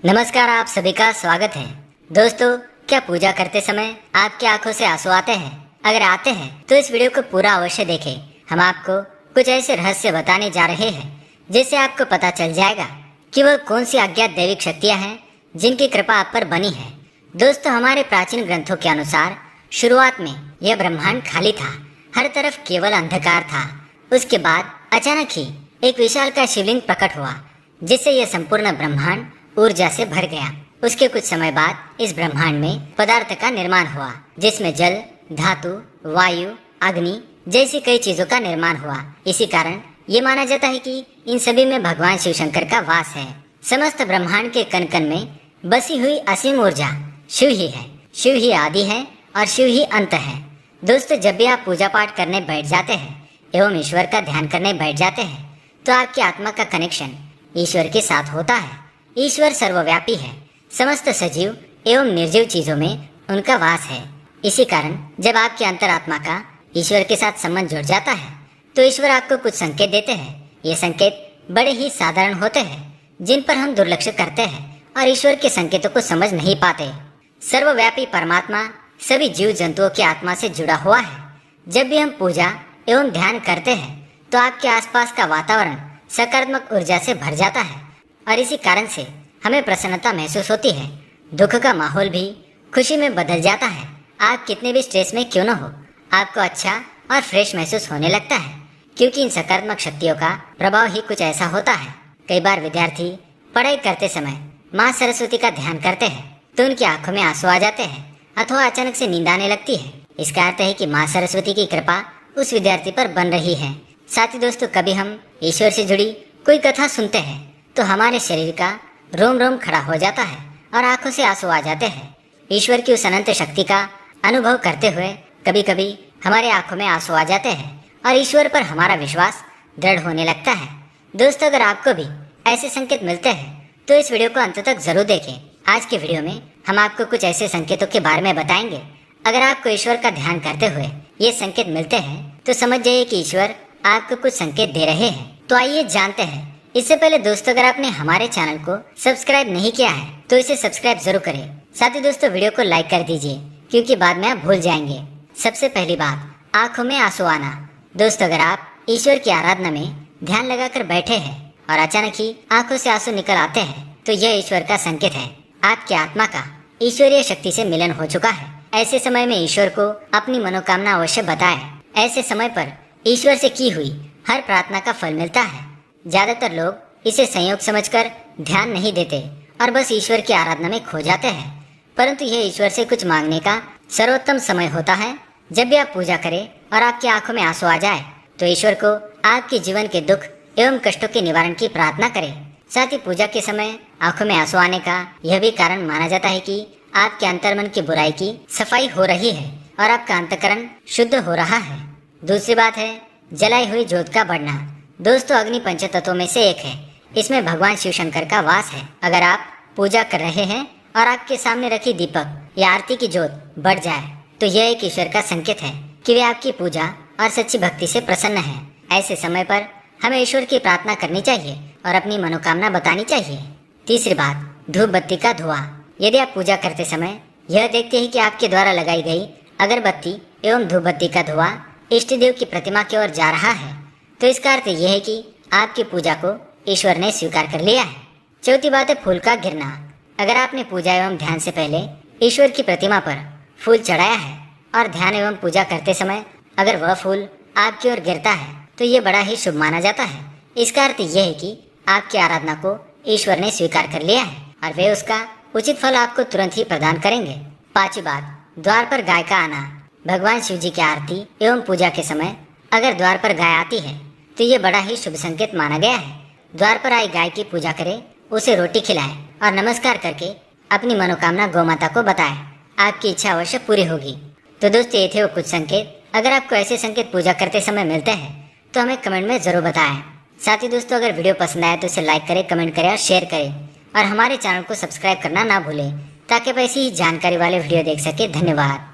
नमस्कार, आप सभी का स्वागत है। दोस्तों, क्या पूजा करते समय आपकी आंखों से आंसू आते हैं? अगर आते हैं तो इस वीडियो को पूरा अवश्य देखें। हम आपको कुछ ऐसे रहस्य बताने जा रहे हैं जिससे आपको पता चल जाएगा कि वह कौन सी अज्ञात दैविक शक्तियां हैं जिनकी कृपा आप पर बनी है। दोस्तों, हमारे प्राचीन ग्रंथों के अनुसार शुरुआत में यह ब्रह्मांड खाली था, हर तरफ केवल अंधकार था। उसके बाद अचानक ही एक विशाल का शिवलिंग प्रकट हुआ जिससे यह संपूर्ण ब्रह्मांड ऊर्जा से भर गया। उसके कुछ समय बाद इस ब्रह्मांड में पदार्थ का निर्माण हुआ जिसमें जल, धातु, वायु, अग्नि जैसी कई चीजों का निर्माण हुआ। इसी कारण ये माना जाता है कि इन सभी में भगवान शिव शंकर का वास है। समस्त ब्रह्मांड के कण कण में बसी हुई असीम ऊर्जा शिव ही है। शिव ही आदि है और शिव ही अंत है। दोस्तों, जब भी आप पूजा पाठ करने बैठ जाते हैं एवं ईश्वर का ध्यान करने बैठ जाते हैं तो आपकी आत्मा का कनेक्शन ईश्वर के साथ होता है। ईश्वर सर्वव्यापी है, समस्त सजीव एवं निर्जीव चीजों में उनका वास है। इसी कारण जब आपकी अंतरात्मा का ईश्वर के साथ संबंध जुड़ जाता है तो ईश्वर आपको कुछ संकेत देते हैं। ये संकेत बड़े ही साधारण होते हैं जिन पर हम दुर्लक्ष्य करते हैं और ईश्वर के संकेतों को समझ नहीं पाते। सर्वव्यापी परमात्मा सभी जीव जंतुओं की आत्मा से जुड़ा हुआ है। जब भी हम पूजा एवं ध्यान करते हैं तो आपके आसपास का वातावरण सकारात्मक ऊर्जा से भर जाता है और इसी कारण से हमें प्रसन्नता महसूस होती है। दुख का माहौल भी खुशी में बदल जाता है। आप कितने भी स्ट्रेस में क्यों न हो, आपको अच्छा और फ्रेश महसूस होने लगता है, क्योंकि इन सकारात्मक शक्तियों का प्रभाव ही कुछ ऐसा होता है। कई बार विद्यार्थी पढ़ाई करते समय माँ सरस्वती का ध्यान करते हैं तो उनकी आंखों में आंसू आ जाते हैं अथवा अचानक से नींद आने लगती है। इसका अर्थ है कि माँ सरस्वती की कृपा उस विद्यार्थी पर बन रही है। साथ ही दोस्तों, कभी हम ईश्वर से जुड़ी कोई कथा सुनते हैं तो हमारे शरीर का रोम रोम खड़ा हो जाता है और आंखों से आंसू आ जाते हैं। ईश्वर की उस अनंत शक्ति का अनुभव करते हुए कभी कभी हमारे आंखों में आंसू आ जाते हैं और ईश्वर पर हमारा विश्वास दृढ़ होने लगता है। दोस्तों, अगर आपको भी ऐसे संकेत मिलते हैं तो इस वीडियो को अंत तक जरूर देखें। आज के वीडियो में हम आपको कुछ ऐसे संकेतों के बारे में बताएंगे। अगर आपको ईश्वर का ध्यान करते हुए ये संकेत मिलते हैं तो समझ जाइए कि ईश्वर आपको कुछ संकेत दे रहे हैं। तो आइए जानते हैं। इससे पहले दोस्तों, अगर आपने हमारे चैनल को सब्सक्राइब नहीं किया है तो इसे सब्सक्राइब जरूर करें। साथ ही दोस्तों, वीडियो को लाइक कर दीजिए क्योंकि बाद में आप भूल जाएंगे। सबसे पहली बात, आंखों में आंसू आना। दोस्तों, अगर आप ईश्वर की आराधना में ध्यान लगाकर बैठे हैं और अचानक ही आंखों से आंसू निकल आते हैं तो यह ईश्वर का संकेत है। आपकी आत्मा का ईश्वरीय शक्ति से मिलन हो चुका है। ऐसे समय में ईश्वर को अपनी मनोकामना अवश्य बताएं। ऐसे समय पर ईश्वर से की हुई हर प्रार्थना का फल मिलता है। ज्यादातर लोग इसे संयोग समझकर ध्यान नहीं देते और बस ईश्वर की आराधना में खो जाते हैं, परंतु यह ईश्वर से कुछ मांगने का सर्वोत्तम समय होता है। जब भी आप पूजा करें और आपकी आंखों में आंसू आ जाए तो ईश्वर को आपके जीवन के दुख एवं कष्टों के निवारण की प्रार्थना करें। साथ ही पूजा के समय आंखों में आंसू आने का यह भी कारण माना जाता है कि आपके अंतर्मन की बुराई की सफाई हो रही है और आपका अंतकरण शुद्ध हो रहा है। दूसरी बात है जलाई हुई ज्योत का बढ़ना। दोस्तों, अग्नि पंचतत्वों में से एक है। इसमें भगवान शिव शंकर का वास है। अगर आप पूजा कर रहे हैं और आपके सामने रखी दीपक या आरती की ज्योत बढ़ जाए तो यह एक ईश्वर का संकेत है कि वे आपकी पूजा और सच्ची भक्ति से प्रसन्न है। ऐसे समय पर हमें ईश्वर की प्रार्थना करनी चाहिए और अपनी मनोकामना बतानी चाहिए। तीसरी बात, धूप बत्ती का धुआं। यदि आप पूजा करते समय यह देखते हैं कि आपके द्वारा लगाई गई अगरबत्ती एवं धूप बत्ती का धुआं इष्ट देव की प्रतिमा की ओर जा रहा है तो इसका अर्थ यह है कि आपकी पूजा को ईश्वर ने स्वीकार कर लिया है। चौथी बात है फूल का गिरना। अगर आपने पूजा एवं ध्यान से पहले ईश्वर की प्रतिमा पर फूल चढ़ाया है और ध्यान एवं पूजा करते समय अगर वह फूल आपकी ओर गिरता है तो ये बड़ा ही शुभ माना जाता है। इसका अर्थ यह है कि आपकी आराधना को ईश्वर ने स्वीकार कर लिया है और वे उसका उचित फल आपको तुरंत ही प्रदान करेंगे। पांचवी बात, द्वार पर गाय का आना। भगवान शिव जी की आरती एवं पूजा के समय अगर द्वार पर गाय आती है तो ये बड़ा ही शुभ संकेत माना गया है। द्वार पर आई गाय की पूजा करें, उसे रोटी खिलाएं और नमस्कार करके अपनी मनोकामना गौ माता को बताएं। आपकी इच्छा अवश्य पूरी होगी। तो दोस्तों, ये थे वो कुछ संकेत। अगर आपको ऐसे संकेत पूजा करते समय मिलते हैं तो हमें कमेंट में जरूर बताएं। साथ ही दोस्तों, अगर वीडियो पसंद आए तो इसे लाइक करें, कमेंट करें और शेयर करें और हमारे चैनल को सब्सक्राइब करना ना भूलें ताकि आप ऐसी ही जानकारी वाले वीडियो देख सके। धन्यवाद।